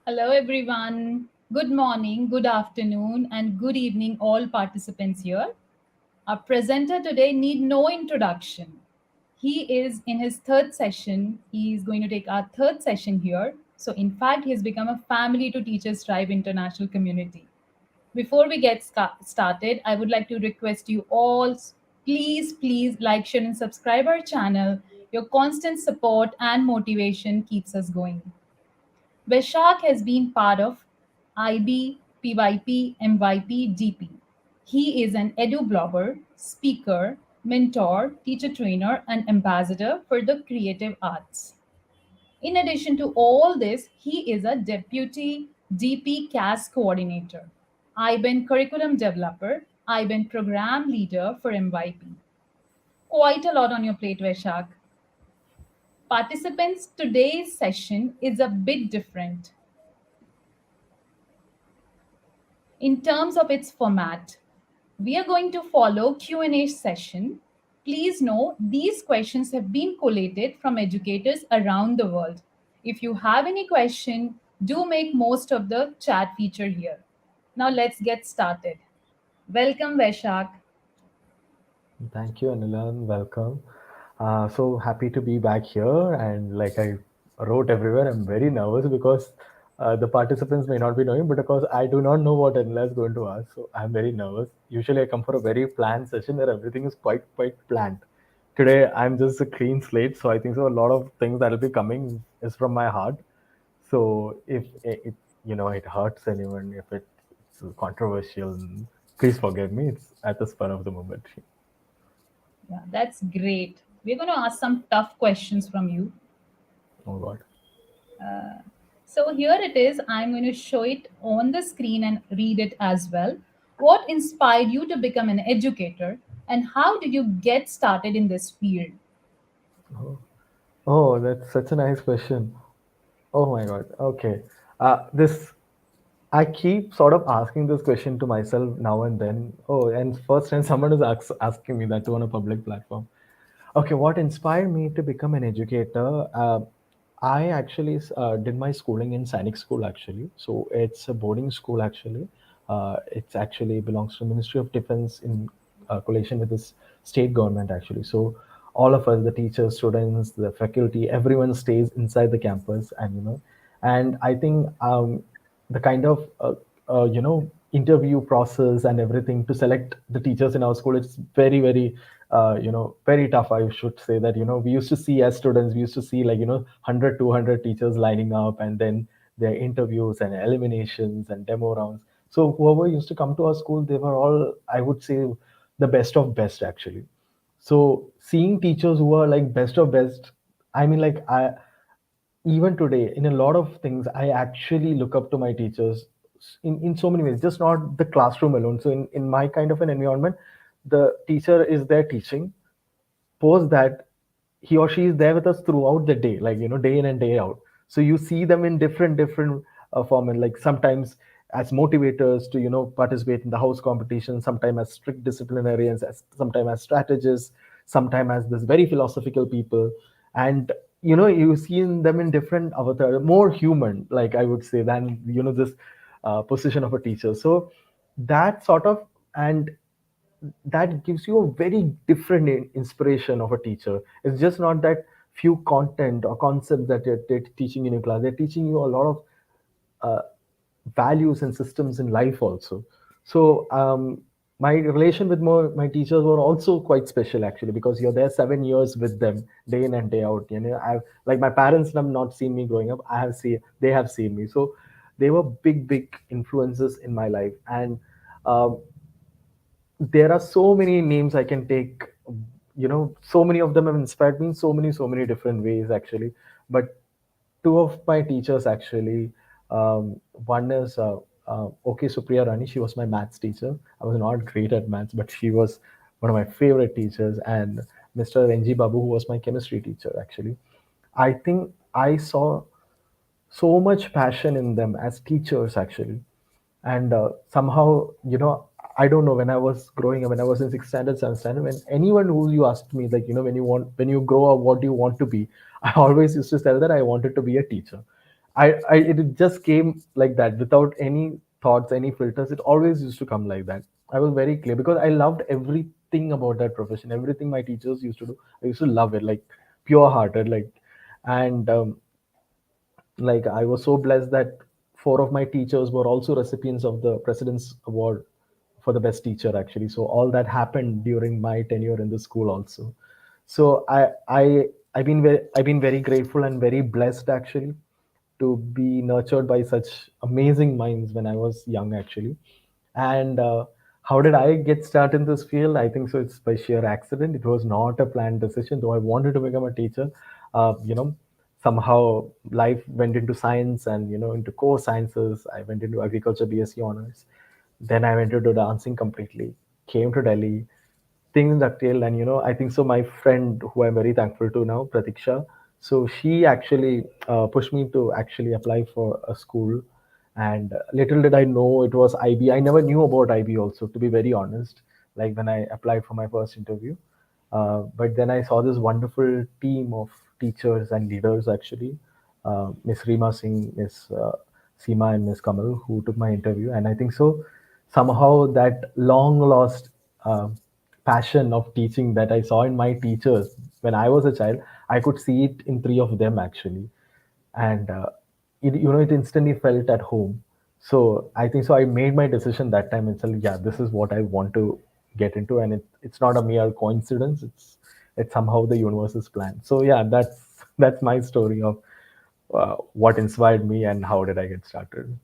Hello, everyone. Good morning, good afternoon, and good evening, all participants here. Our presenter today need no introduction. He is in his third session. He is going to take our third session here. So, in fact, he has become a family to Teachers Tribe International Community. Before we get started, I would like to request you all please like, share, and subscribe our channel. Your constant support and motivation keeps us going. Vaishak has been part of IB, PYP, MYP, DP. He is an edu blogger, speaker, mentor, teacher trainer, and ambassador for the creative arts. In addition to all this, he is a deputy DP CAS coordinator, IBAN curriculum developer, IBAN program leader for MYP. Quite a lot on your plate, Vaishak. Participants, today's session is a bit different in terms of its format. We are going to follow Q&A session. Please know these questions have been collated from educators around the world. If you have any question, do make most of the chat feature here. Now let's get started. Welcome, Vaishak. Thank you, Anilan. Welcome. So happy to be back here. And like I wrote everywhere, I'm very nervous because the participants may not be knowing, but because I do not know what Anila is going to ask. So I'm very nervous. Usually I come for a very planned session where everything is quite planned. Today I'm just a clean slate. So I think so a lot of things that will be coming is from my heart. So if it, it hurts anyone, if it's controversial, please forgive me. It's at the spur of the moment. Yeah, that's great. We're going to ask some tough questions from you. Oh God. So here it is. I'm going to show it on the screen and read it as well. What inspired you to become an educator, and how did you get started in this field? Oh, oh, that's such a nice question. Oh my God. Okay. This I keep sort of asking this question to myself now and then. Oh, and first time someone is asking me that too on a public platform. Okay, what inspired me to become an educator? I actually did my schooling in Sainik School actually. So it's a boarding school actually. It's actually belongs to Ministry of Defense in collation with this state government actually. So all of us, the teachers, students, the faculty, everyone stays inside the campus, and and I think the kind of interview process and everything to select the teachers in our school, it's very very tough. I should say that we used to see as students, we used to see like 100 200 teachers lining up, and then their interviews and eliminations and demo rounds. So whoever used to come to our school, they were all, I would say, the best of best actually. So seeing teachers who are like best of best, I mean, like, I even today in a lot of things I actually look up to my teachers in so many ways, just not the classroom alone. So in my kind of an environment, the teacher is there teaching. Post that, he or she is there with us throughout the day, like day in and day out. So you see them in different format, like sometimes as motivators to participate in the house competition, sometimes as strict disciplinarians, as sometimes as strategists, sometimes as this very philosophical people. And you see in them in different avatar, more human, like I would say, than this position of a teacher. So that sort of, and that gives you a very different inspiration of a teacher. It's just not that few content or concepts that they're teaching in your class. They're teaching you a lot of uh, values and systems in life also. So my relation with my teachers were also quite special actually, because you're there 7 years with them, day in and day out. I've, like, my parents have not seen me growing up. They have seen me. So they were big influences in my life. And um, there are so many names I can take. So many of them have inspired me in so many different ways actually. But two of my teachers actually, one is okay, Supriya Rani. She was my maths teacher. I was not great at maths, but she was one of my favorite teachers. And Mr. NG Babu, who was my chemistry teacher actually. I think I saw so much passion in them as teachers actually. And somehow, I don't know, when I was growing up, when I was in sixth standard, seventh standard, when anyone who you asked me, like, when you grow up, what do you want to be? I always used to tell that I wanted to be a teacher. I it just came like that without any thoughts, any filters. It always used to come like that. I was very clear because I loved everything about that profession. Everything my teachers used to do, I used to love it, like pure hearted, and like I was so blessed that four of my teachers were also recipients of the President's Award for the best teacher, actually. So all that happened during my tenure in the school also. So I've been very grateful and very blessed, actually, to be nurtured by such amazing minds when I was young, actually. And how did I get started in this field? I think so. It's by sheer accident. It was not a planned decision. Though I wanted to become a teacher, you know, somehow life went into science and into core sciences. I went into agriculture BSc honors. Then I went into dancing completely. Came to Delhi, things ducktail, and I think so. My friend, who I'm very thankful to now, Pratiksha, so she actually pushed me to actually apply for a school. And little did I know it was IB. I never knew about IB also, to be very honest. Like when I applied for my first interview, but then I saw this wonderful team of teachers and leaders, actually, Miss Rima Singh, Miss Seema, and Miss Kamal, who took my interview. And I think so somehow that long lost uh, passion of teaching that I saw in my teachers when I was a child, I could see it in three of them, actually. And it instantly felt at home. So I think so I made my decision that time itself. Yeah, this is what I want to get into, and it's not a mere coincidence. It's somehow the universe's plan. So yeah, that's my story of what inspired me and how did I get started.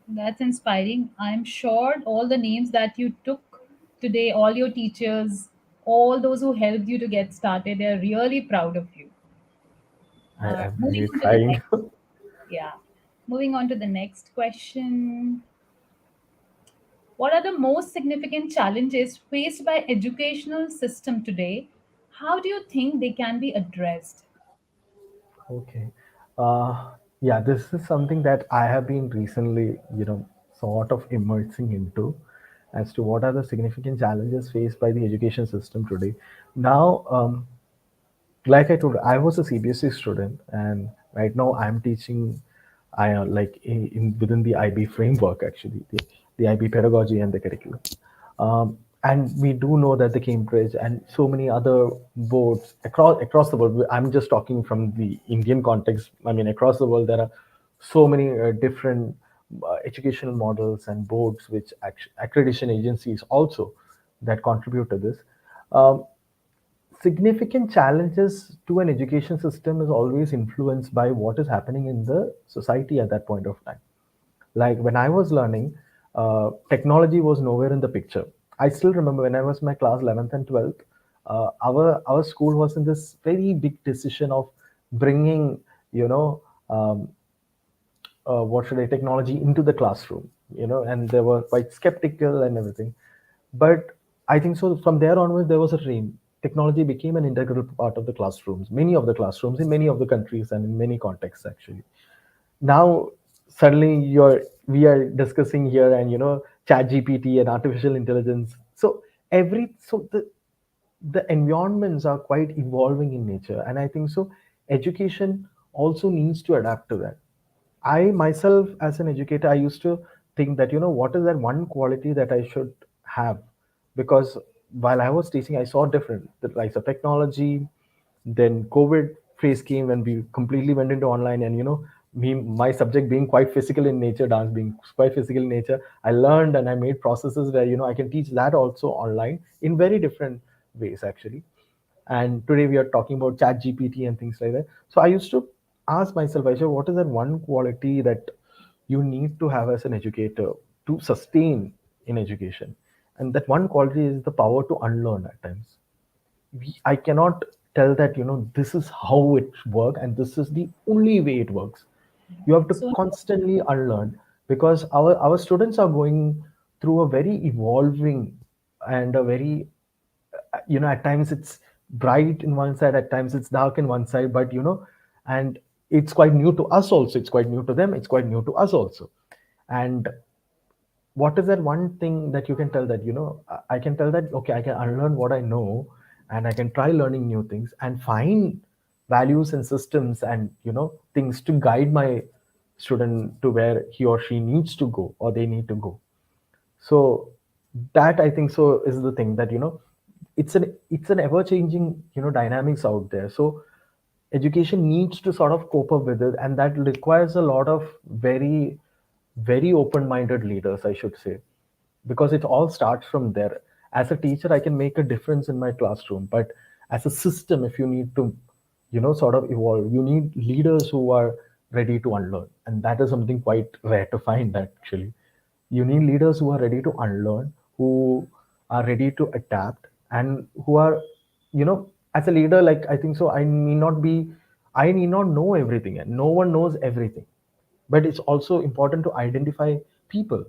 That's inspiring. I'm sure all the names that you took today, all your teachers, all those who helped you to get started, they're really proud of you. I'm Moving really on to the trying. next, yeah. Moving on to the next question. What are the most significant challenges faced by educational system today? How do you think they can be addressed? Okay. Yeah, this is something that I have been recently, sort of immersing into as to what are the significant challenges faced by the education system today. Now, like I told, I was a CBSE student, and right now I'm teaching. I like in within the IB framework, actually, the IB pedagogy and the curriculum. And we do know that the Cambridge and so many other boards across the world. I'm just talking from the Indian context. I mean, across the world, there are so many different educational models and boards, which accreditation agencies also that contribute to this. Um, Significant challenges to an education system is always influenced by what is happening in the society at that point of time. Like when I was learning, technology was nowhere in the picture. I still remember when I was in my class 11th and 12th, our school was in this very big decision of bringing, you know, um, what should I technology into the classroom, and they were quite skeptical and everything. But I think so from there onwards there was a dream. Technology became an integral part of the classrooms, many of the classrooms in many of the countries and in many contexts, actually. Now suddenly you're we are discussing here, and chat GPT and artificial intelligence. So the environments are quite evolving in nature, and I think so education also needs to adapt to that. I myself, as an educator, I used to think that, what is that one quality that I should have? Because while I was teaching, I saw different, the rise of technology. Then COVID phase came when we completely went into online, and my subject being quite physical in nature, dance being quite physical in nature, I learned and I made processes where I can teach that also online in very different ways, actually. And today we are talking about chat GPT and things like that. So I used to ask myself, Aisha, what is that one quality that you need to have as an educator to sustain in education? And that one quality is the power to unlearn at times. I cannot tell that, this is how it works and this is the only way it works. You have to So constantly unlearn, because our students are going through a very evolving and a very, at times it's bright in one side, at times it's dark in one side, but and it's quite new to us also, it's quite new to them, it's quite new to us also. And what is that one thing that you can tell that, I can tell that, okay, I can unlearn what I know, and I can try learning new things and find values and systems and things to guide my student to where he or she needs to go or they need to go. So that I think so is the thing that it's an ever changing dynamics out there. So education needs to sort of cope up with it, and that requires a lot of very very open minded leaders, I should say, because it all starts from there. As a teacher, I can make a difference in my classroom, but as a system, if you need to sort of evolve, you need leaders who are ready to unlearn, and that is something quite rare to find actually. You need leaders who are ready to unlearn, who are ready to adapt, and who are as a leader, like I think so I need not know everything, and no one knows everything. But it's also important to identify people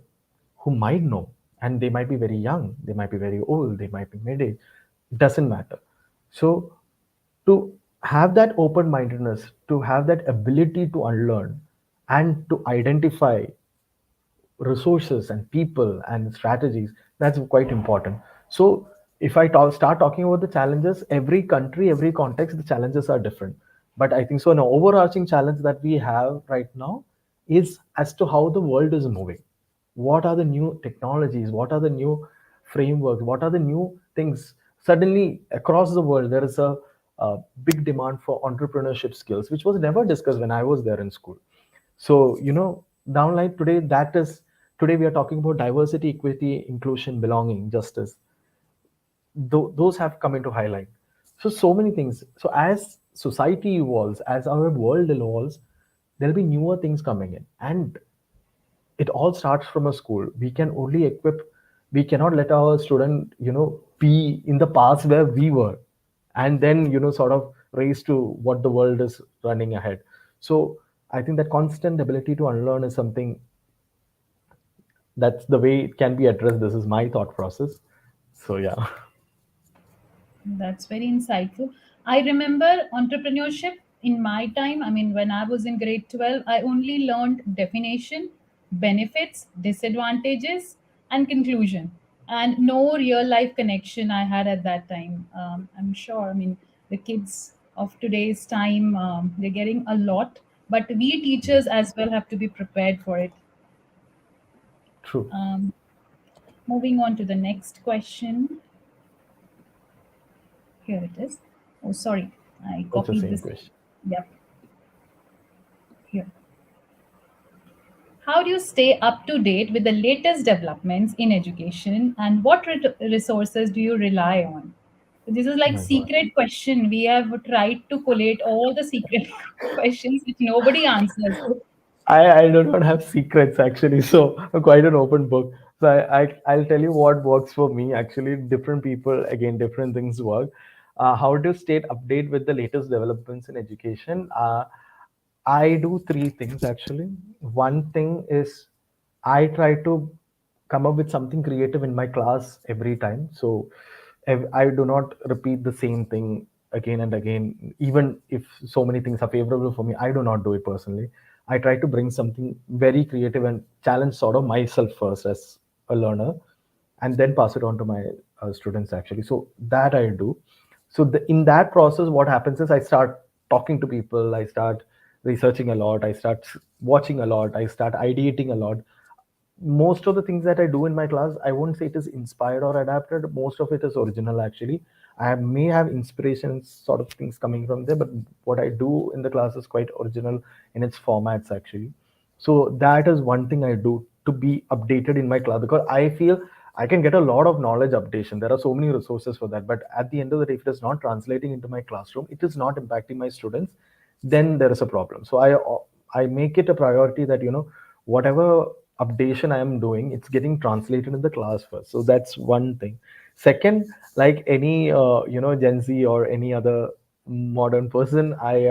who might know, and they might be very young, they might be very old, they might be mid-age, doesn't matter. So to have that open mindedness, to have that ability to unlearn and to identify resources and people and strategies, that's quite important. So if start talking about the challenges, every country, every context, the challenges are different. But I think so an overarching challenge that we have right now is as to how the world is moving. What are the new technologies, what are the new frameworks, what are the new things? Suddenly across the world there is a big demand for entrepreneurship skills, which was never discussed when I was there in school. So downline today, that is, today we are talking about diversity, equity, inclusion, belonging, justice. Those have come into highlight. So many things. So as society evolves, as our world evolves, there'll be newer things coming in, and it all starts from a school. We can only equip, we cannot let our student be in the past where we were, and then sort of race to what the world is running ahead. So I think that constant ability to unlearn is something, that's the way it can be addressed. This is my thought process. So yeah. That's very insightful. I remember entrepreneurship in my time. I mean, when I was in grade 12, I only learned definition, benefits, disadvantages, and conclusion, and no real life connection I had at that time. I'm sure, I mean, the kids of today's time, they're getting a lot, but we teachers as well have to be prepared for it. True. Um, Moving on to the next question. Here it is. Oh, sorry, I It's the copied same this. question. Yep, here. How do you stay up to date with the latest developments in education, and what resources do you rely on? So this is like My god. secret question. We have tried to collate all the secret questions which nobody answers. I do not have secrets actually, so I'm quite an open book. So I'll tell you what works for me. Actually, different people, again, different things work. How to stay update with the latest developments in education? I do three things actually. One thing is I try to come up with something creative in my class every time. So I do not repeat the same thing again and again. Even if so many things are favorable for me, I do not do it personally. I try to bring something very creative and challenge sort of myself first as a learner, and then pass it on to my students actually. So that I do. So in that process, what happens is I start talking to people, I start researching a lot, I start watching a lot, I start ideating a lot. Most of the things that I do in my class, I won't say it is inspired or adapted. Most of it is original actually. I may have inspirations, sort of things coming from there, but what I do in the class is quite original in its formats actually. So that is one thing I do to be updated in my class, because I feel I can get a lot of knowledge updation. There are so many resources for that, but at the end of the day, if it is not translating into my classroom, it is not impacting my students, then there is a problem. So I make it a priority that whatever updation I am doing, it's getting translated in the class first. So that's one thing. Second, like any Gen Z or any other modern person, I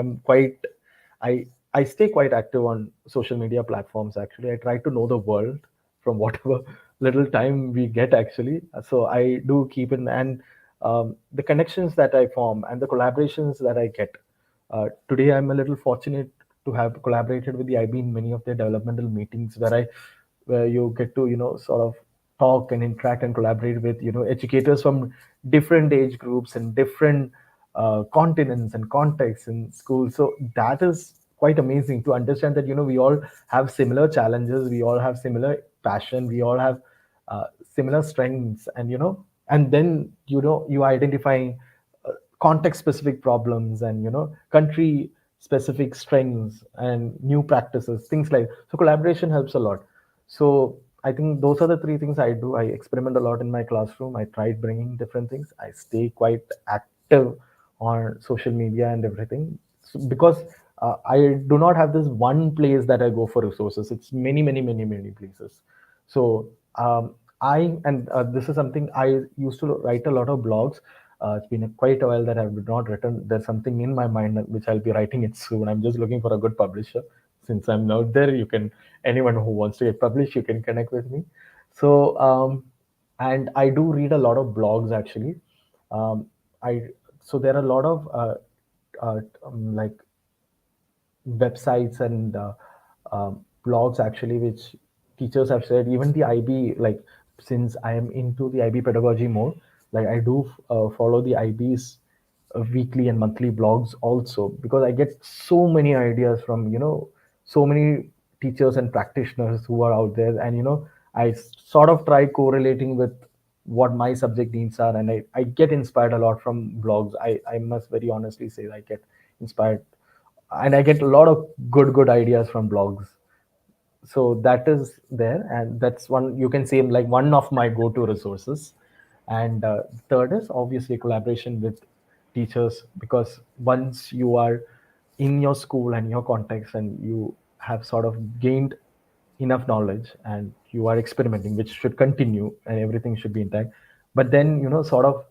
stay quite active on social media platforms. Actually, I try to know the world from whatever little time we get. Actually, so I do keep in, and the connections that I form and the collaborations that I get. Today, I'm a little fortunate to have collaborated with the IB in many of their developmental meetings, where you get to sort of talk and interact and collaborate with educators from different age groups and different continents and contexts in school. So that is quite amazing to understand that we all have similar challenges, we all have similar passion, we all have similar strengths, and and then you identifying context specific problems, and country specific strengths and new practices, things like. So collaboration helps a lot. So I think those are the three things I do. I experiment a lot in my classroom. I tried bringing different things. I stay quite active on social media and everything. So, because I do not have this one place that I go for resources. It's many, many, many, many places. So this is something I used to write a lot of blogs. It's been quite a while that I've not written. There's something in my mind which I'll be writing it soon. I'm just looking for a good publisher. Since I'm out there, you can, anyone who wants to get published, you can connect with me. So and I do read a lot of blogs actually. Um, I so there are a lot of like websites and blogs actually which teachers have said. Even the IB, like, since I am into the IB pedagogy more, like I do follow the IB's weekly and monthly blogs also, because I get so many ideas from so many teachers and practitioners who are out there, and I sort of try correlating with what my subject needs are, and I get inspired a lot from blogs. I must very honestly say I get inspired, and I get a lot of good ideas from blogs. So that is there, and that's one, you can say, like, one of my go-to resources. And third is obviously collaboration with teachers, because once you are in your school and your context, and you have sort of gained enough knowledge, and you are experimenting, which should continue, and everything should be intact. But then sort of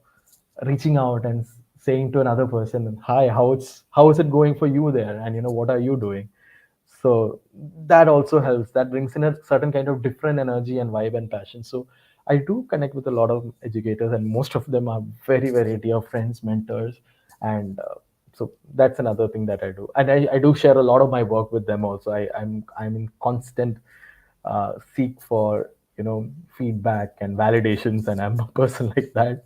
reaching out and saying to another person, hi, how is it going for you there, and what are you doing. So that also helps. That brings in a certain kind of different energy and vibe and passion. So I do connect with a lot of educators, and most of them are very, very dear friends, mentors. And so that's another thing that I do. And I do share a lot of my work with them also. I'm in constant seek for feedback and validations, and I'm a person like that.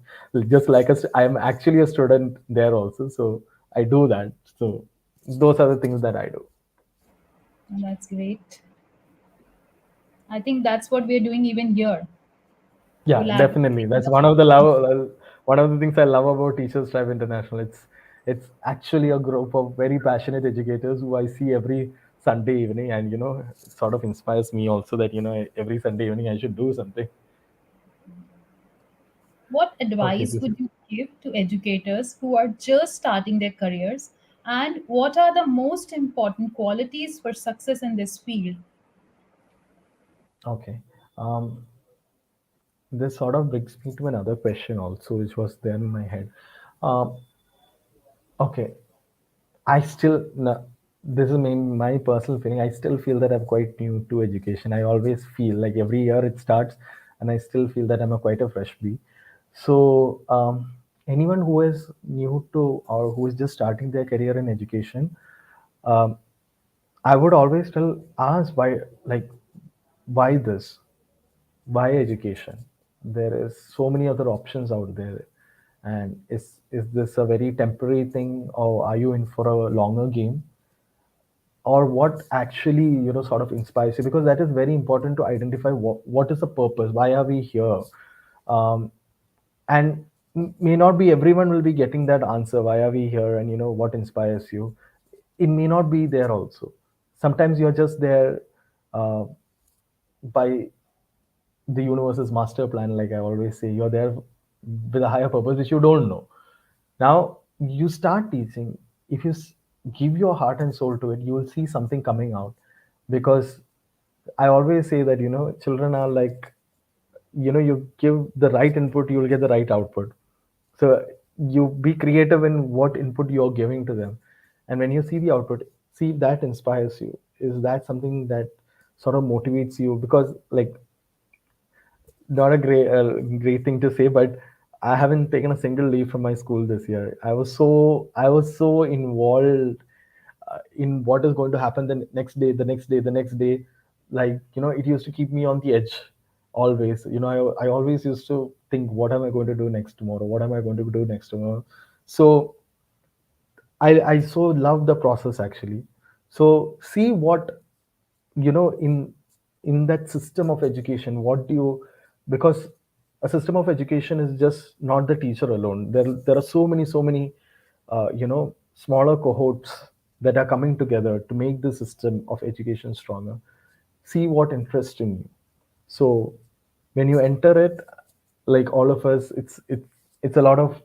Just like I'm actually a student there also, so I do that. So those are the things that I do. And that's great. I think that's what we're doing even here. Yeah, definitely. Collaborating with That's other people. one of the things I love about Teachers Tribe International. It's actually a group of very passionate educators who I see every Sunday evening, and it sort of inspires me also that every Sunday evening I should do something. What Okay, advice this would you give to educators who are just starting their careers? And what are the most important qualities for success in this field? okay. Um, this sort of brings me to another question also, which was there in my head. Um, okay, I still no, this is my personal feeling. I still feel that I'm quite new to education. I always feel like every year it starts, and I still feel that I'm a quite a fresh bee. So anyone who is new to, or who is just starting their career in education, um, I would always tell, ask why, like, why this, why education. There is so many other options out there, and is this a very temporary thing, or are you in for a longer game, or what actually sort of inspires you, because that is very important to identify what is the purpose, why are we here. um, and may not be everyone will be getting that answer, why are we here, and what inspires you. It may not be there also. Sometimes you're just there uh, by the universe's master plan. Like I always say, you're there with a higher purpose which you don't know. Now you start teaching. If you give your heart and soul to it, you will see something coming out. Because I always say that children are like, you give the right input, you will get the right output. So you be creative in what input you're giving to them, and when you see the output, see if that inspires you. Is that something that sort of motivates you? Because, like, not a great thing to say, but I haven't taken a single leave from my school this year. I was so involved in what is going to happen the next day, the next day, the next day. Like, it used to keep me on the edge always. I always used to think, what am I going to do next tomorrow? What am I going to do next tomorrow? So I so love the process actually. So see what, in that system of education, what do you, because a system of education is just not the teacher alone. There are so many smaller cohorts that are coming together to make the system of education stronger. See what interests in you. So when you enter it, like all of us, it's a lot of,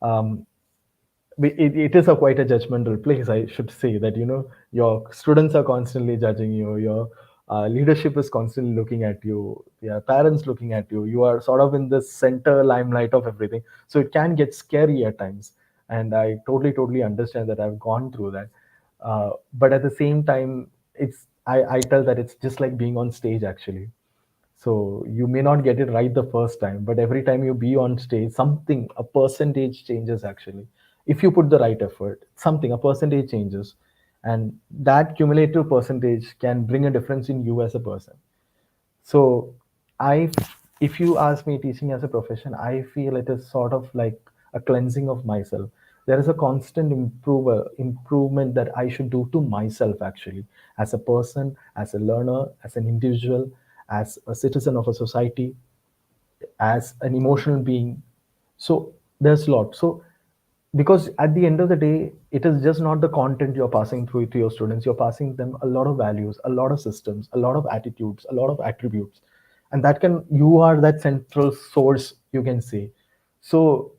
um, it is a quite a judgmental place. I should say that, your students are constantly judging you, your leadership is constantly looking at you, your parents looking at you. You are sort of in the center limelight of everything, so it can get scary at times. And I totally understand that. I've gone through that. But at the same time, I tell that it's just like being on stage actually. So you may not get it right the first time, but every time you be on stage, something, a percentage changes actually. If you put the right effort, something, a percentage changes. And that cumulative percentage can bring a difference in you as a person. So I, if you ask me, teaching as a profession, I feel it is sort of like a cleansing of myself. There is a constant improvement that I should do to myself actually, as a person, as a learner, as an individual, as a citizen of a society, as an emotional being. So there's a lot. So because at the end of the day, it is just not the content you're passing through to your students. You're passing them a lot of values, a lot of systems, a lot of attitudes, a lot of attributes. And that can, you are that central source, you can say. So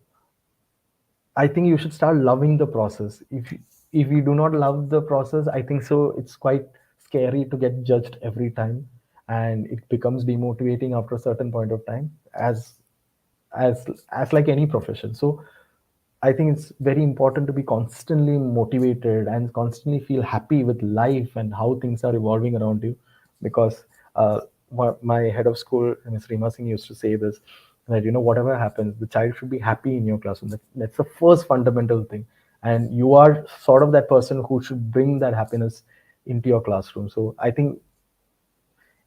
I think you should start loving the process. If you do not love the process, I think so it's quite scary to get judged every time, and it becomes demotivating after a certain point of time, as like any profession. So I think it's very important to be constantly motivated and constantly feel happy with life and how things are evolving around you. Because my head of school, Ms. Rima Singh, used to say this, that whatever happens, the child should be happy in your classroom. That's the first fundamental thing, and you are sort of that person who should bring that happiness into your classroom. So I think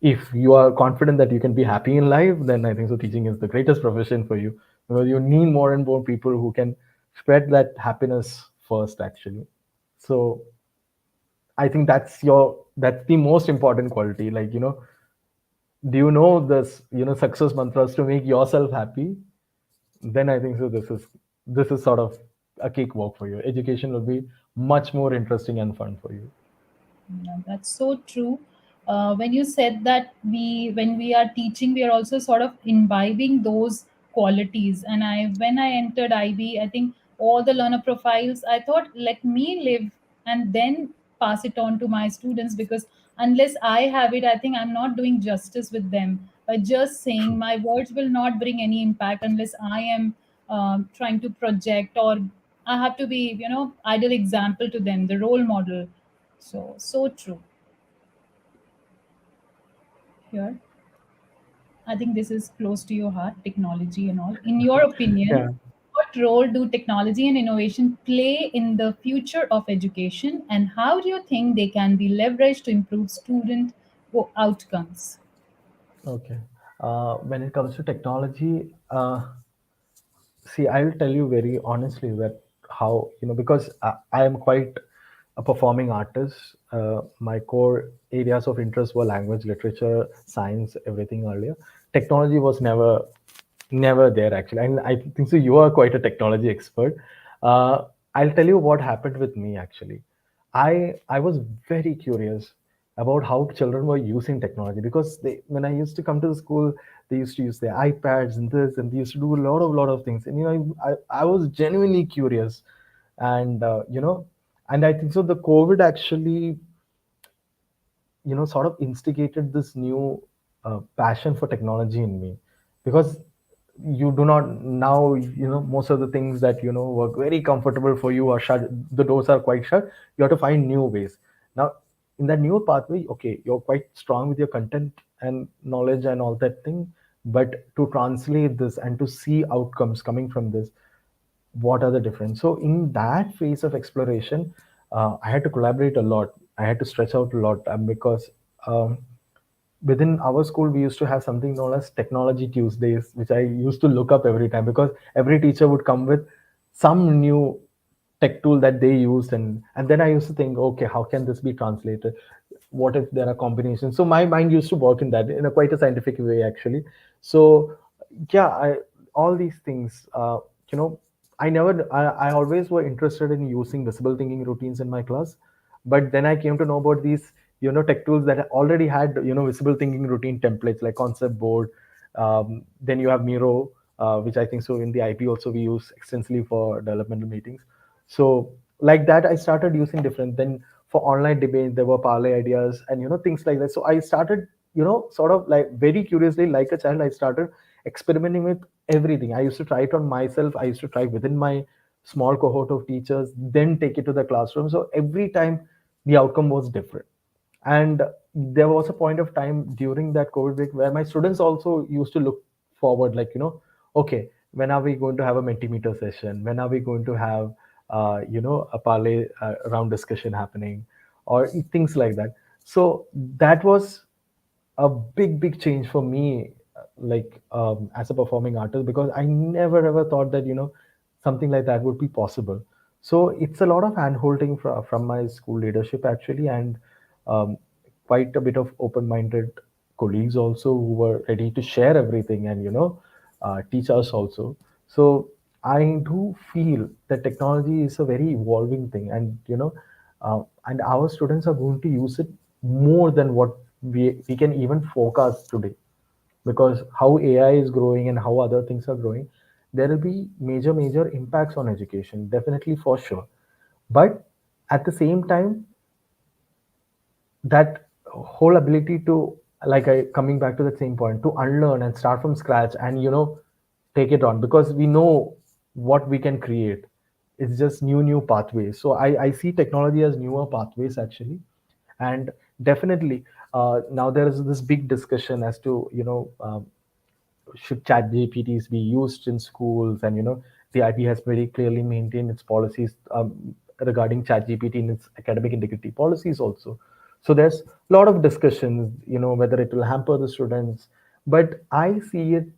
if you are confident that you can be happy in life, then I think so teaching is the greatest profession for you, because you need more and more people who can spread that happiness first actually. So I think that's the most important quality. Like, do you know this, success mantras to make yourself happy? Then I think so this is sort of a cakewalk for you. Education will be much more interesting and fun for you. Yeah, that's so true. When you said that when we are teaching, we are also sort of imbibing those qualities. And when I entered IB, I think all the learner profiles, I thought, let me live and then pass it on to my students, because unless I have it, I think I'm not doing justice with them. By just saying, my words will not bring any impact unless I am trying to project, or I have to be, ideal example to them, the role model. So true. Here, I think this is close to your heart, technology and all. In your Yeah. opinion, what role do technology and innovation play in the future of education, and how do you think they can be leveraged to improve student outcomes? Okay. When it comes to technology, see, I will tell you very honestly that how, because I am quite a performing artist. My core areas of interest were language, literature, science, everything earlier. Technology was never there actually. And I think so. You are quite a technology expert. I'll tell you what happened with me actually. I was very curious about how children were using technology, because when I used to come to the school, they used to use their iPads and this, and they used to do a lot of things. And I was genuinely curious, and and I think so. The COVID actually, sort of instigated this new passion for technology in me, because you do not now, most of the things that work very comfortable for you are shut. The doors are quite shut. You have to find new ways now. In that new pathway, okay, you're quite strong with your content and knowledge and all that thing, but to translate this and to see outcomes coming from this, what are the difference? So in that phase of exploration, I had to collaborate a lot. I had to stretch out a lot, because um, within our school we used to have something known as technology Tuesdays, which I used to look up every time, because every teacher would come with some new tech tool that they used, and then I used to think, okay, how can this be translated? What if there are combinations? So my mind used to work in that, in a quite a scientific way actually. So yeah, all these things, you know, I always were interested in using visible thinking routines in my class, but then I came to know about these, tech tools that already had, visible thinking routine templates like concept board. Then you have Miro, which I think so in the IP also we use extensively for developmental meetings. So like that, I started using different. Then for online debate, there were parlay ideas and things like that. So I started, sort of like very curiously, like a child, I started experimenting with everything. I used to try it on myself. I used to try within my small cohort of teachers, then take it to the classroom. So every time the outcome was different. And there was a point of time during that COVID break where my students also used to look forward, like, okay, when are we going to have a mentimeter session? When are we going to have, a parlay round discussion happening, or things like that? So that was a big change for me, like, as a performing artist, because I never ever thought that something like that would be possible. So it's a lot of hand holding from my school leadership actually, and um, quite a bit of open minded colleagues also who were ready to share everything and teach us also. So I do feel that technology is a very evolving thing, and and our students are going to use it more than what we can even forecast today, because how AI is growing and how other things are growing, there will be major impacts on education, definitely, for sure. But at the same time, that whole ability to, like, I coming back to the same point, to unlearn and start from scratch and take it on, because we know what we can create. It's just new pathways. So I see technology as newer pathways actually. And definitely, now there is this big discussion as to should chat gpts be used in schools, and the ip has very clearly maintained its policies regarding chat gpt in its academic integrity policies also. So there's a lot of discussions, whether it will hamper the students. But I see it,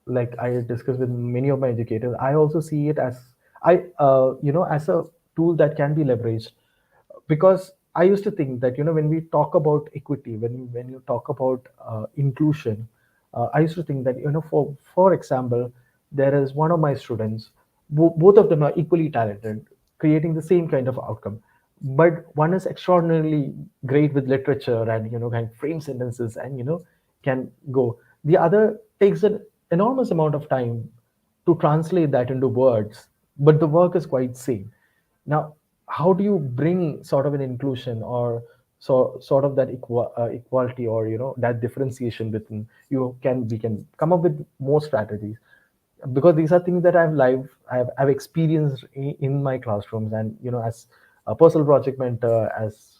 like I discussed with many of my educators, I also see it as, as a tool that can be leveraged. Because I used to think that when we talk about equity, when you talk about inclusion, I used to think that for example, there is one of my students, both of them are equally talented, creating the same kind of outcome, but one is extraordinarily great with literature and can frame sentences and can go. The other takes an enormous amount of time to translate that into words, but the work is quite same. Now, how do you bring sort of an inclusion, or sort of that equality, or that differentiation between you? Can we can come up with more strategies, because these are things that I've experienced in my classrooms, and as a personal project mentor, as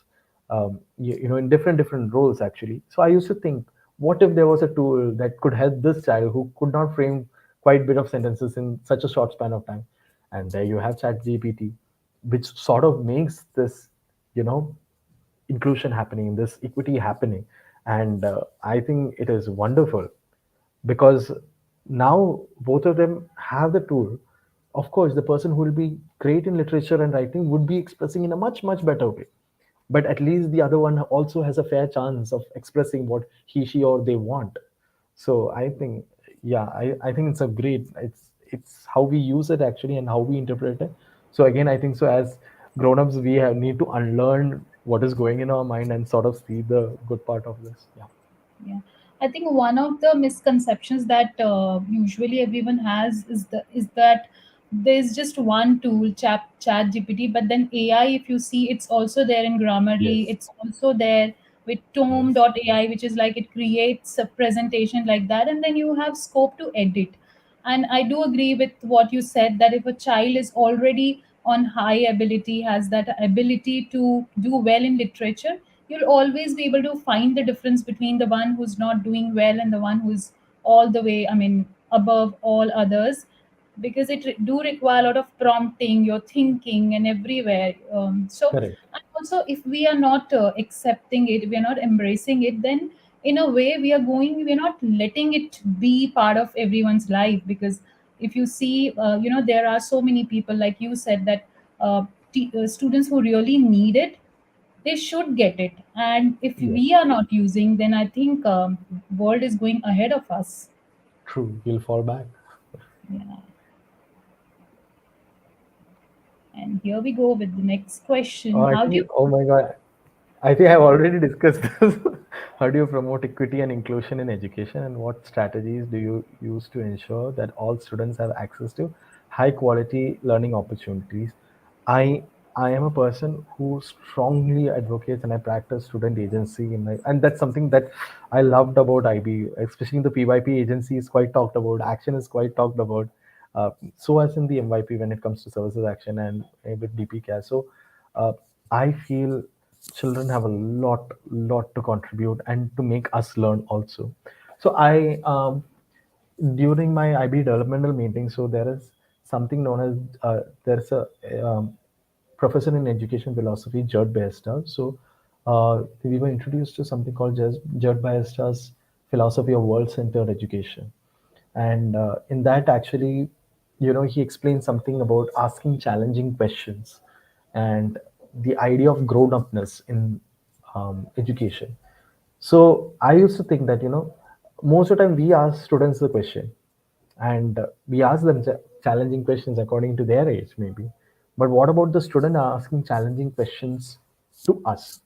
in different roles actually. So I used to think, what if there was a tool that could help this child who could not frame quite a bit of sentences in such a short span of time? And there you have chat gpt, which sort of makes this, you know inclusion happening, this equity happening. And I think it is wonderful, because now both of them have the tool. Of course, the person who will be great in literature and writing would be expressing in a much better way, but at least the other one also has a fair chance of expressing what he she or they want. So I think, yeah, I think it's a great, it's how we use it actually and how we interpret it. So again, I think so, as grown-ups, we need to unlearn what is going in our mind and sort of see the good part of this. Yeah. Yeah, I think one of the misconceptions that usually everyone has is that there's just one tool, Chat GPT, but then AI, if you see, it's also there in Grammarly. Yes. It's also there with Yes. Tome.ai, which is like it creates a presentation like that, and then you have scope to edit. And I do agree with what you said, that if a child is already on high ability, has that ability to do well in literature, you'll always be able to find the difference between the one who's not doing well and the one who's all the way, I mean, above all others, because it do require a lot of prompting, your thinking, and everywhere. So, Correct. and also, if we are not accepting it, we are not embracing it, then in a way we're not letting it be part of everyone's life. Because if you see, there are so many people, like you said, that students who really need it, they should get it. And if Yes, we are not using, then I think world is going ahead of us. true. You'll fall back. Yeah. And here we go with the next question. Oh, I How do you think, oh my God, I think I've already discussed this. How do you promote equity and inclusion in education, and what strategies do you use to ensure that all students have access to high quality learning opportunities? I I am a person who strongly advocates and I practice student agency in my, and that's something that I loved about IB, especially in the PYP agency is quite talked about, action is quite talked about. So as in the MYP when it comes to services action and with DP care. So uh, I feel children have a lot to contribute and to make us learn also. So I during my IB developmental meeting, so there is something known as there's a professor in education philosophy, Judd Baesta's. So we were introduced to something called Judd Baesta's philosophy of world-centered education, and in that actually, he explained something about asking challenging questions and the idea of grown-upness in education. So I used to think that most of the time we ask students the question, and we ask them challenging questions according to their age, maybe. But what about the student asking challenging questions to us?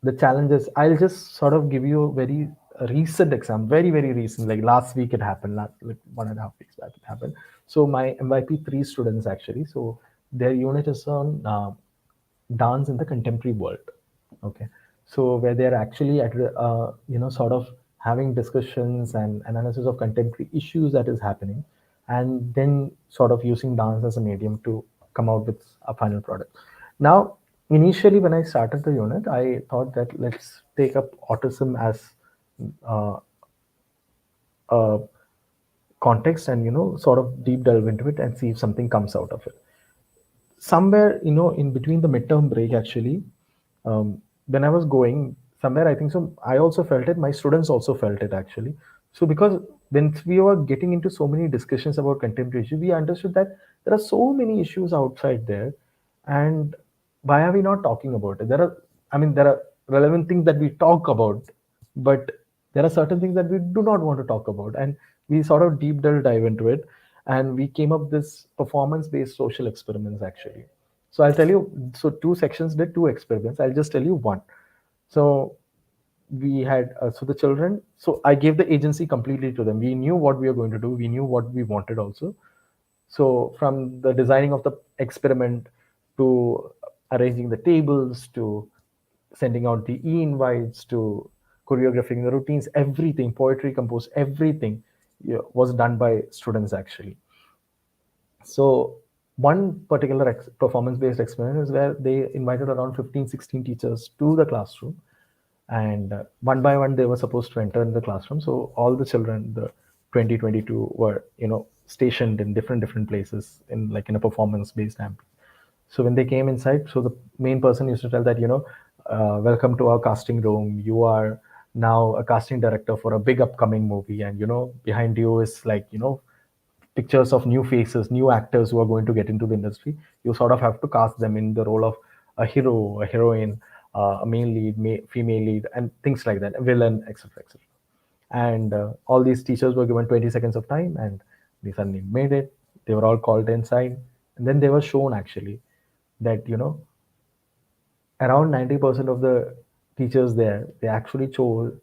The challenges. I'll just sort of give you a very recent example, very recent. Like last week, it happened. Like 1.5 weeks back, it happened. So my MYP 3 students actually. So their unit is on dance in the contemporary world. Okay, so where they're actually at sort of having discussions and analysis of contemporary issues that is happening, and then sort of using dance as a medium to come out with a final product. Now, initially when I started the unit, I thought that let's take up autism as uh, a context and sort of deep delve into it and see if something comes out of it. Somewhere in between the midterm break actually, when I was going somewhere, I think so I also felt it, my students also felt it actually. So because when we were getting into so many discussions about contemporary issues, we understood that there are so many issues outside there, and why are we not talking about it? There are relevant things that we talk about, but there are certain things that we do not want to talk about, and we sort of deep dive into it, and we came up this performance based social experiments actually. So I'll tell you, so two sections did two experiments. I'll just tell you one. So we had so the children, so I gave the agency completely to them. We knew what we were going to do, we knew what we wanted also. So from the designing of the experiment to arranging the tables to sending out the e-invites to choreographing the routines, everything, poetry composed, everything, was done by students actually. So one particular performance-based experiment is where they invited around 15, 16 teachers to the classroom, and one by one they were supposed to enter in the classroom. So all the children, the 2022, were stationed in different places in like in a performance-based amp. So when they came inside, so the main person used to tell that, welcome to our casting room. You are now a casting director for a big upcoming movie, and behind you is like pictures of new faces, new actors who are going to get into the industry. You sort of have to cast them in the role of a hero, a heroine, a male lead, female lead, and things like that, a villain, etc., etc. And all these teachers were given 20 seconds of time, and they suddenly made it. They were all called inside, and then they were shown actually that around 90% of the teachers there, they actually chose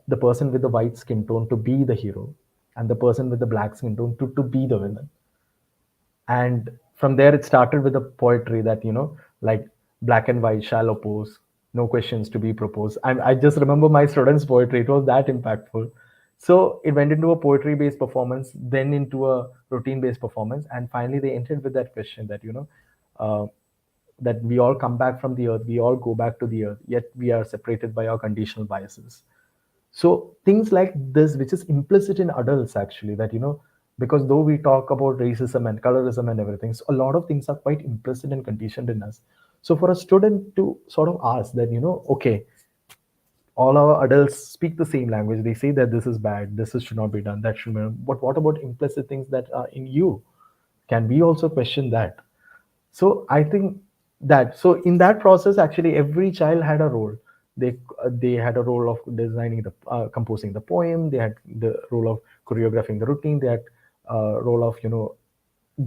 the person with the white skin tone to be the hero, and the person with the black skin tone to be the villain. And from there it started with the poetry that like black and white shall oppose, no questions to be proposed. I just remember my students poetry, it was that impactful. So it went into a poetry based performance, then into a routine based performance, and finally they ended with that question that uh, that we all come back from the earth, we all go back to the earth, yet we are separated by our conditional biases. So things like this, which is implicit in adults actually, that because though we talk about racism and colorism and everything, so a lot of things are quite implicit and conditioned in us. So for a student to sort of ask that, okay, all our adults speak the same language, they say that this is bad, should not be done, that should be done, but what about implicit things that are in you? Can we also question that? So I think that, so in that process actually every child had a role. They had a role of designing the composing the poem, they had the role of choreographing the routine, they had role of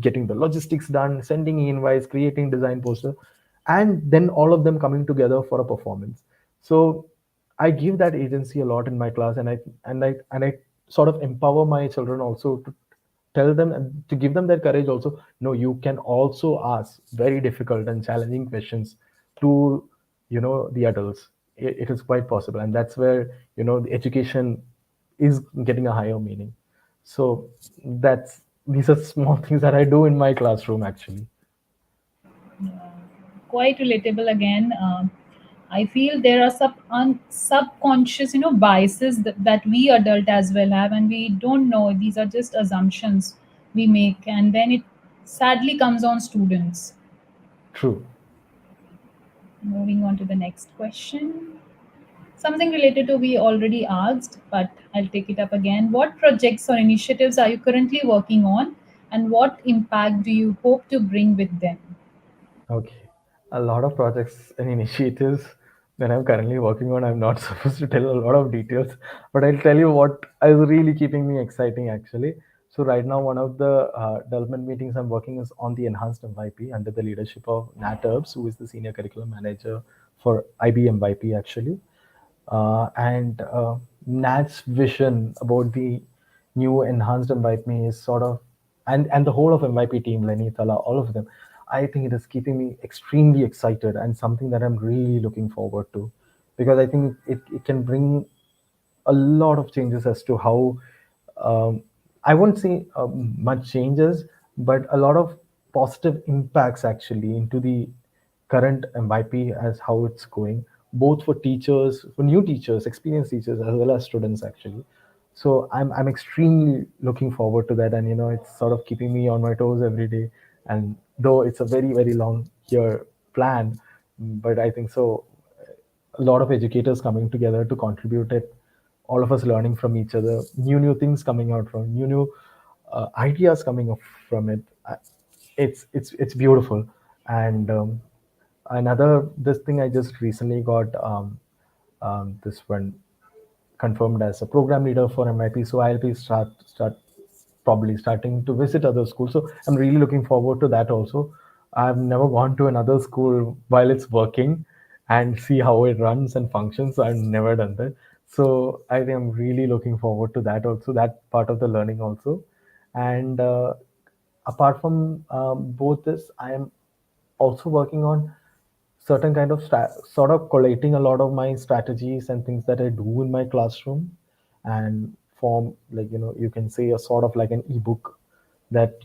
getting the logistics done, sending invites, creating design poster, and then all of them coming together for a performance. So I give that agency a lot in my class, and I sort of empower my children also to tell them and to give them that courage also. No, you can also ask very difficult and challenging questions to the adults. It is quite possible, and that's where the education is getting a higher meaning. So that's these are small things that I do in my classroom actually. Quite relatable again. I feel there are subconscious, biases that we adult as well have, and we don't know. These are just assumptions we make, and then it sadly comes on students. True. Moving on to the next question. Something related to we already asked, but I'll take it up again. What projects or initiatives are you currently working on, and what impact do you hope to bring with them? Okay. A lot of projects and initiatives that I'm currently working on. I'm not supposed to tell a lot of details, but I'll tell you what is really keeping me exciting actually. So right now, one of the development meetings I'm working is on the enhanced MYP under the leadership of Nat Erbs, who is the senior curriculum manager for IB MYP actually. And Nat's vision about the new enhanced Invite Me is sort of, and the whole of MYP team, Lenny, Tala, all of them. I think it is keeping me extremely excited and something that I'm really looking forward to, because I think it can bring a lot of changes as to how um, I won't say much changes, but a lot of positive impacts actually into the current MYP as how it's going, both for teachers, for new teachers, experienced teachers, as well as students actually. So I'm extremely looking forward to that, and it's sort of keeping me on my toes every day. And though it's a very very long year plan, but I think so a lot of educators coming together to contribute it, all of us learning from each other, new things coming out from new ideas coming up from it. It's beautiful. And another this thing I just recently got this one confirmed as a program leader for MIP. So I'll be start probably starting to visit other schools. So I'm really looking forward to that also. I've never gone to another school while it's working and see how it runs and functions. So I've never done that. So I think I'm really looking forward to that also, that part of the learning also. And apart from both this, I am also working on certain kind of sort of collating a lot of my strategies and things that I do in my classroom, and form, like you can say a sort of like an ebook that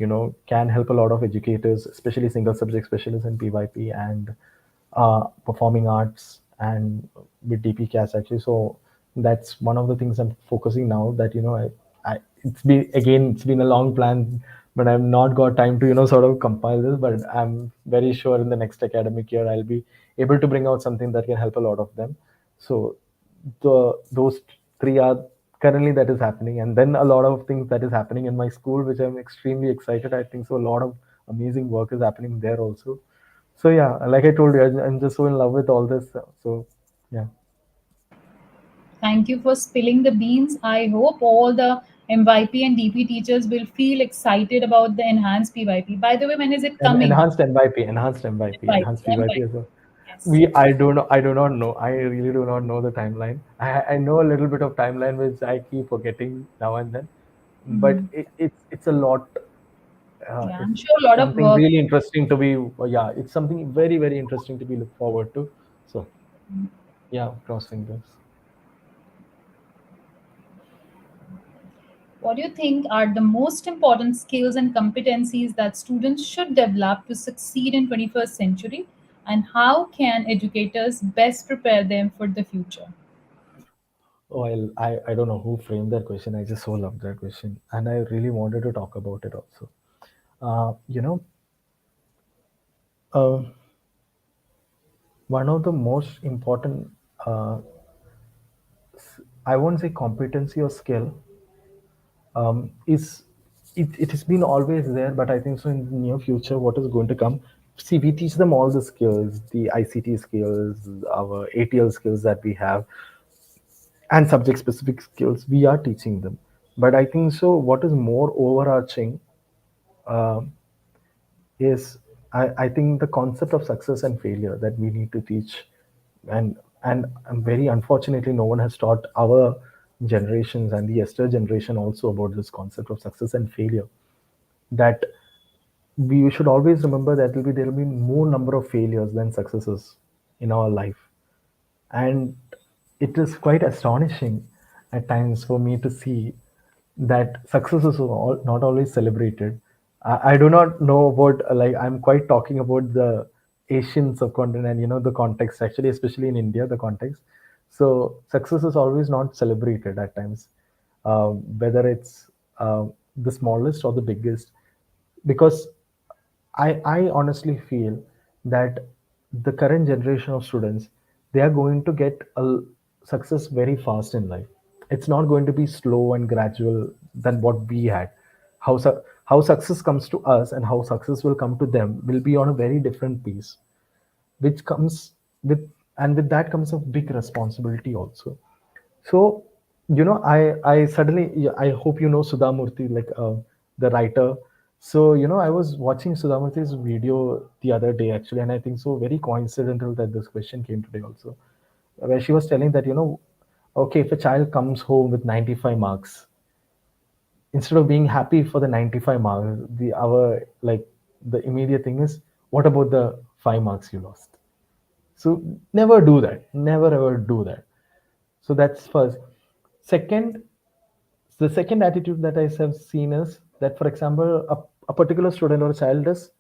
can help a lot of educators, especially single subject specialists in PYP and performing arts and with DP CAS actually. So that's one of the things I'm focusing now. That it's been a long plan, but I've not got time to sort of compile this. But I'm very sure in the next academic year I'll be able to bring out something that can help a lot of them. So those three are currently that is happening, and then a lot of things that is happening in my school, which I'm extremely excited. I think so a lot of amazing work is happening there also. So yeah, like I told you, I'm just so in love with all this. So yeah. Thank you for spilling the beans. I hope all the MYP and DP teachers will feel excited about the enhanced PYP. By the way, when is it And coming? enhanced MYP, MYP, enhanced PYP MYP. as well. Yes. I do not know. I really do not know the timeline. I know a little bit of timeline which I keep forgetting now and then, but Mhm. it's a lot. Yeah, I'm It's sure a lot of something work. really interesting to be. Yeah, it's something very very interesting to be look forward to. So yeah, cross fingers. What do you think are the most important skills and competencies that students should develop to succeed in 21st century, and how can educators best prepare them for the future? Oh, I don't know who framed that question. I just so loved that question, and I really wanted to talk about it also. Uh, you know, uh, One of the most important, uh, I won't say competency or skill, is it has been always there, but I think so in the near future, what is going to come? See, we teach them all the skills, the ICT skills, our ATL skills that we have, and subject specific skills we are teaching them. But I think so what is more overarching um, is I think the concept of success and failure that we need to teach, and very unfortunately no one has taught our generations and the yester generation also about this concept of success and failure. That we should always remember that there will be more number of failures than successes in our life. And it is quite astonishing at times for me to see that success is not always celebrated. I do not know about like I'm quite talking about the Asian subcontinent and the context actually, especially in India, the context. So success is always not celebrated at times, whether it's the smallest or the biggest, because I honestly feel that the current generation of students, they are going to get a success very fast in life. It's not going to be slow and gradual than what we had. How success comes to us and how success will come to them will be on a very different pace, which comes with, and with that comes a big responsibility also. So, I suddenly, yeah, I hope you know Sudhamurthy, like the writer. So, I was watching Sudhamurthy's video the other day actually, and I think so very coincidental that this question came today also, where she was telling that, okay, if a child comes home with 95 marks, instead of being happy for the 95 marks, the immediate thing is, what about the 5 marks you lost? So never do that. Never ever do that. So that's first. Second, the second attitude that I have seen is that, for example, a particular student or a child is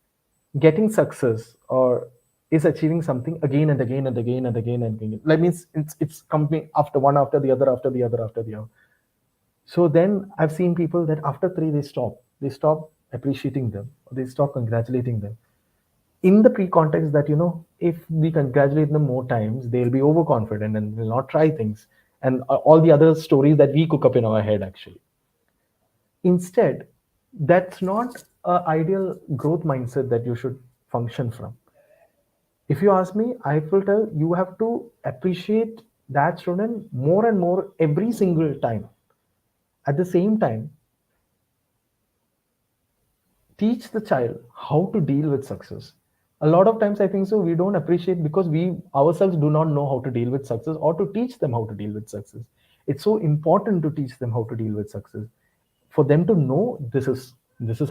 getting success or is achieving something again and again and again and again and again. That means it's coming after one after the other after the other after the other. So then I've seen people that after three they stop. They stop appreciating them. Or they stop congratulating them in the pre-context that if we congratulate them more times they'll be overconfident and will not try things, and all the other stories that we cook up in our head actually. Instead, that's not a ideal growth mindset that you should function from. If you ask me, I will tell you have to appreciate that student more and more every single time. At the same time, teach the child how to deal with success. A lot of times I think so we don't appreciate because we ourselves do not know how to deal with success or to teach them how to deal with success. It's so important to teach them how to deal with success, for them to know this is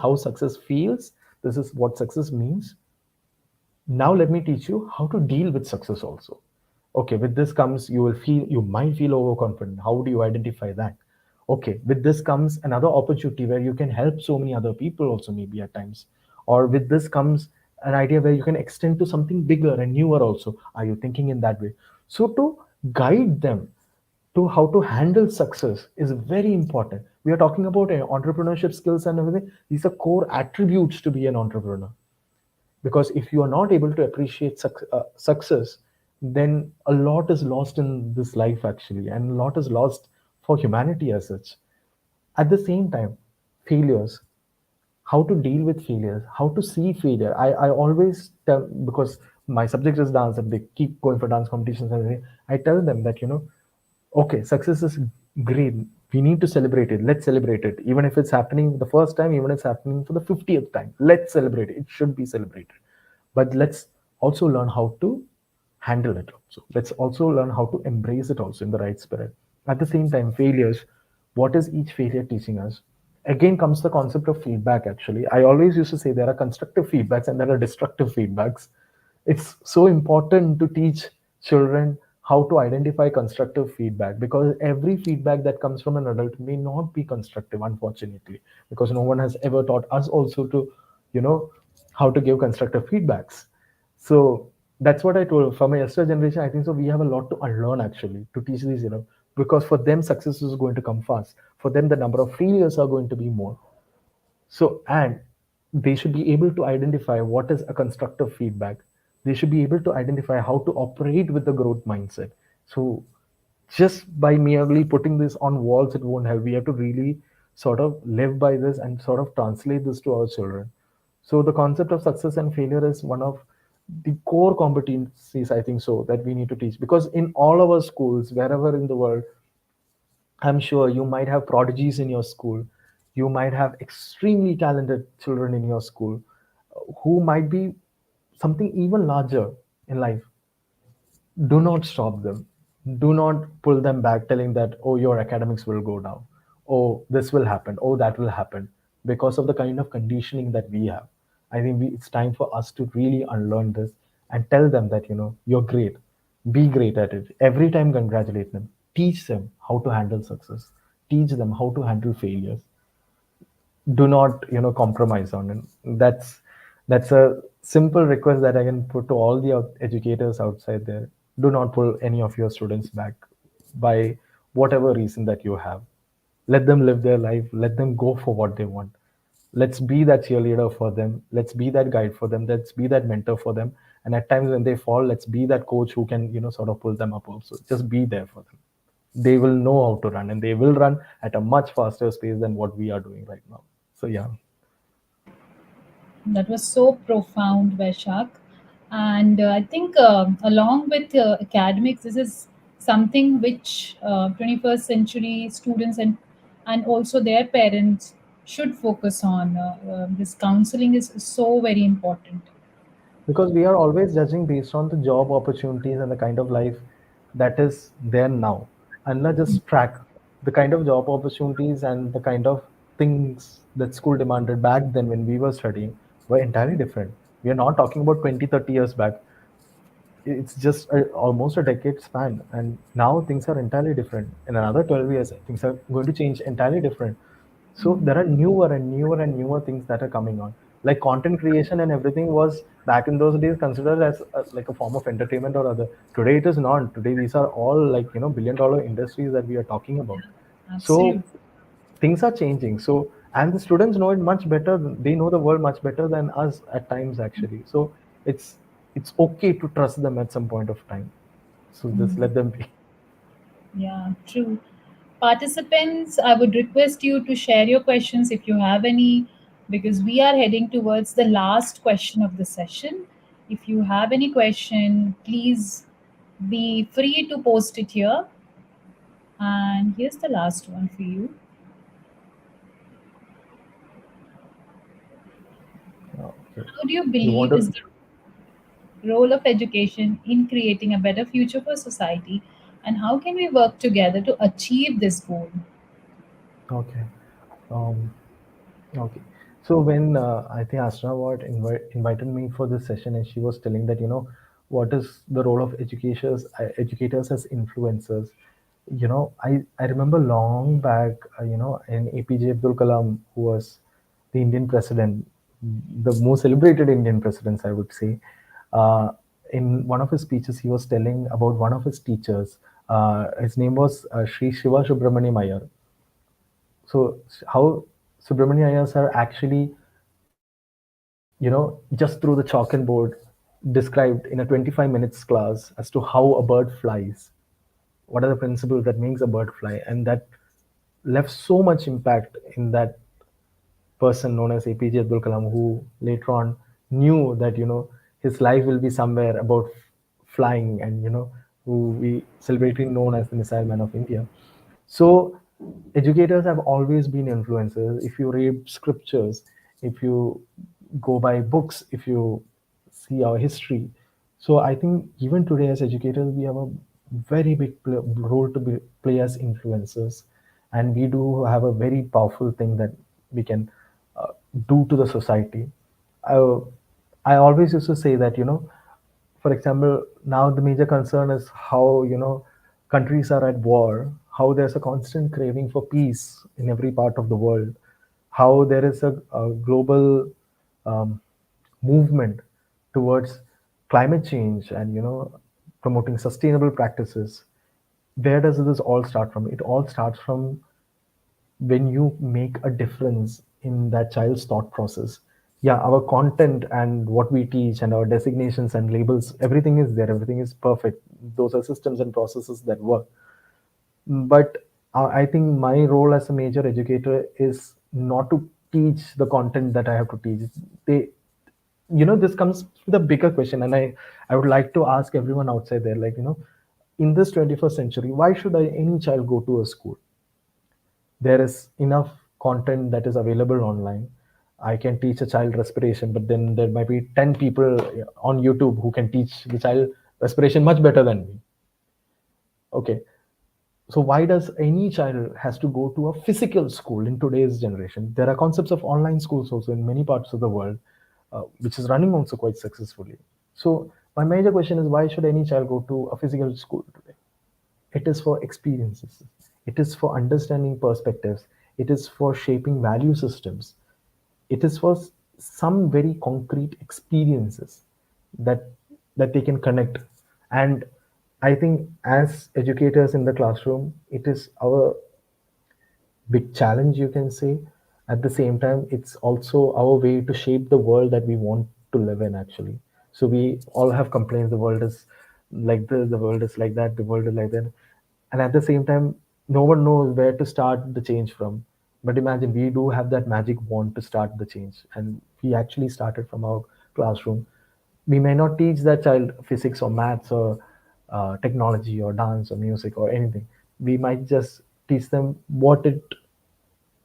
how success feels, this is what success means. Now let me teach you how to deal with success also. Okay, with this comes, you might feel overconfident. How do you identify that? Okay, with this comes another opportunity where you can help so many other people also, maybe at times. Or with this comes an idea where you can extend to something bigger and newer also. Are you thinking in that way? So to guide them to how to handle success is very important. We are talking about entrepreneurship skills and everything. These are core attributes to be an entrepreneur. Because if you are not able to appreciate success, then a lot is lost in this life actually, and a lot is lost for humanity as such. At the same time, failures, how to deal with failures, how to see failure. I always tell, because my subject is dance and they keep going for dance competitions and everything, I tell them that, okay, success is great. We need to celebrate it. Let's celebrate it. Even if it's happening the first time, even if it's happening for the 50th time, let's celebrate it. It should be celebrated. But let's also learn how to handle it also. Let's also learn how to embrace it also in the right spirit. At the same time, failures, what is each failure teaching us? Again comes the concept of feedback actually. I always used to say there are constructive feedbacks and there are destructive feedbacks. It's so important to teach children how to identify constructive feedback, because every feedback that comes from an adult may not be constructive, unfortunately, because no one has ever taught us also to, you know, how to give constructive feedbacks. So that's what I told from a yesterday generation. I think so. We have a lot to unlearn actually to teach these, because for them success is going to come fast. For them, the number of failures are going to be more. So, and they should be able to identify what is a constructive feedback. They should be able to identify how to operate with the growth mindset. So, just by merely putting this on walls, it won't help. We have to really sort of live by this and sort of translate this to our children. So the concept of success and failure is one of the core competencies, I think so, that we need to teach. Because in all our schools, wherever in the world, I'm sure you might have prodigies in your school. You might have extremely talented children in your school who might be something even larger in life. Do not stop them. Do not pull them back, telling that, oh, your academics will go down. Oh, this will happen. Oh, that will happen. Because of the kind of conditioning that we have. I think it's time for us to really unlearn this and tell them that, you're great. Be great at it. Every time, congratulate them. Teach them how to handle success. Teach them how to handle failures. Do not compromise on it. That's a simple request that I can put to all the educators outside there. Do not pull any of your students back by whatever reason that you have. Let them live their life. Let them go for what they want. Let's be that cheerleader for them. Let's be that guide for them. Let's be that mentor for them. And at times when they fall, let's be that coach who can sort of pull them up also. Just be there for them. They will know how to run, and they will run at a much faster pace than what we are doing right now. So yeah. That was so profound, Vaishak. And I think, along with academics, this is something which 21st century students and also their parents should focus on. This counseling is so very important. Because we are always judging based on the job opportunities and the kind of life that is there now, and not just track the kind of job opportunities and the kind of things that school demanded back then when we were studying were entirely different. We are not talking about 20, 30 years back. It's just almost a decade span, and now things are entirely different. In another 12 years things are going to change entirely different. So there are newer and newer and newer things that are coming on, like content creation and everything was back in those days considered as like a form of entertainment or other. Today it is not. Today these are all like billion-dollar industries that we are talking about. So Absolutely. things are changing. So, and the students know it much better. They know the world much better than us at times actually. So it's it's okay to trust them at some point of time. So just let them be. Yeah, true. Participants, I would request you to share your questions if you have any, because we are heading towards the last question of the session. If you have any question, please be free to post it here. And here's the last one for you. Okay. How do you You want believe is to? the role of education in creating a better future for society, and how can we work together to achieve this goal? Okay. Um, Okay. So when I think Astra Ward invited me for this session, and she was telling that what is the role of educators as influencers. I remember long back, in APJ Abdul Kalam, who was the Indian president, the most celebrated Indian presidents, I would say. Uh, in one of his speeches, he was telling about one of his teachers. His name was Sri Shiva Subramaniam Iyer. So how Subramania Iyer sir actually, just through the chalk and board, described in a 25 minutes class as to how a bird flies. What are the principles that makes a bird fly? And that left so much impact in that person known as APJ Abdul Kalam, who later on knew that his life will be somewhere about flying, and who we celebrating known as the Missile Man of India. So educators have always been influencers. If you read scriptures, if you go by books, if you see our history, so I think even today as educators we have a very big role to play as influencers, and we do have a very powerful thing that we can uh, do to the society. I, I always used to say that for example, now the major concern is how countries are at war, how there's a constant craving for peace in every part of the world, how there is a global um, movement towards climate change and promoting sustainable practices. Where does this all start from? It all starts from when you make a difference in that child's thought process. Yeah, our content and what we teach and our designations and labels, everything is there, everything is perfect. Those are systems and processes that work. But I think my role as a major educator is not to teach the content that I have to teach. This comes with a bigger question, and I would like to ask everyone outside there, like, in this 21st century, why should any child go to a school? There is enough content that is available online. I can teach a child respiration, but then there might be 10 people on YouTube who can teach the child respiration much better than me. Okay, so why does any child has to go to a physical school in today's generation? There are concepts of online schools also in many parts of the world, which is running also quite successfully. So my major question is, why should any child go to a physical school today? It is for experiences. It is for understanding perspectives. It is for shaping value systems. It is for some very concrete experiences that they can connect. And I think as educators in the classroom, it is our big challenge, you can say. At the same time, it's also our way to shape the world that we want to live in, actually. So we all have complaints, the world is like this, the world is like that, the world is like that. And at the same time, no one knows where to start the change from. But imagine we do have that magic wand to start the change, and we actually started from our classroom. We may not teach that child physics or maths or technology or dance or music or anything. We might just teach them what it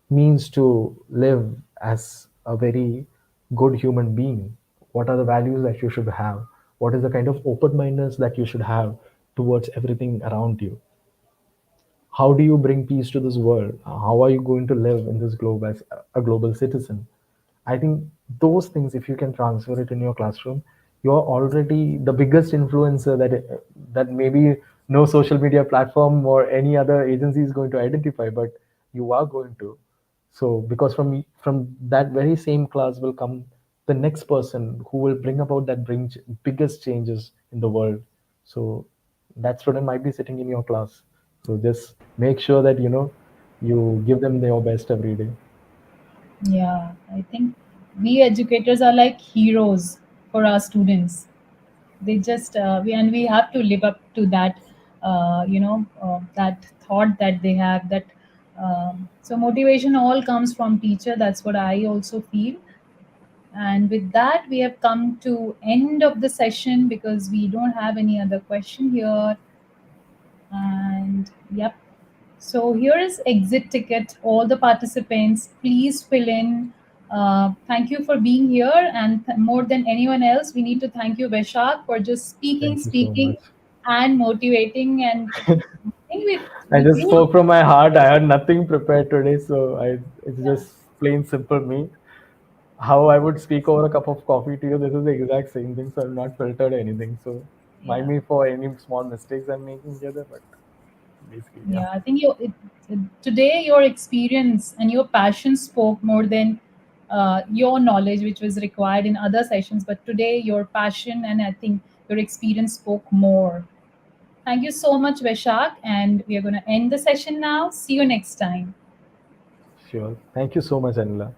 means to live as a very good human being. What are the values that you should have? What is the kind of open mindedness that you should have towards everything around you? How do you bring peace to this world? How are you going to live in this globe as a global citizen? I think those things, if you can transfer it in your classroom, you're already the biggest influencer that maybe no social media platform or any other agency is going to identify, but you are going to. So because from that very same class will come the next person who will bring about that bring biggest changes in the world. So that student might be sitting in your class. So just make sure that you give them your best every day. Yeah, I think we educators are like heroes for our students. They just we have to live up to that, that thought that they have. That so motivation all comes from teacher. That's what I also feel. And with that, we have come to end of the session because we don't have any other question here. And yep. So here is exit ticket. All the participants, please fill in. Thank you for being here, and more than anyone else, we need to thank you, Vaishak, for just speaking, Thank you so speaking, much. and motivating. And I think I with just you, spoke from my heart. I had nothing prepared today, so it's yeah, just plain simple me. How I would speak over a cup of coffee to you, this is the exact same thing. So I've not filtered anything. So mind yeah. me for any small mistakes I'm making here, but basically, yeah. Yeah, I think today your experience and your passion spoke more than your knowledge, which was required in other sessions. But today, your passion and I think your experience spoke more. Thank you so much, Vaishak. And we are going to end the session now. See you next time. Sure. Thank you so much, Anila.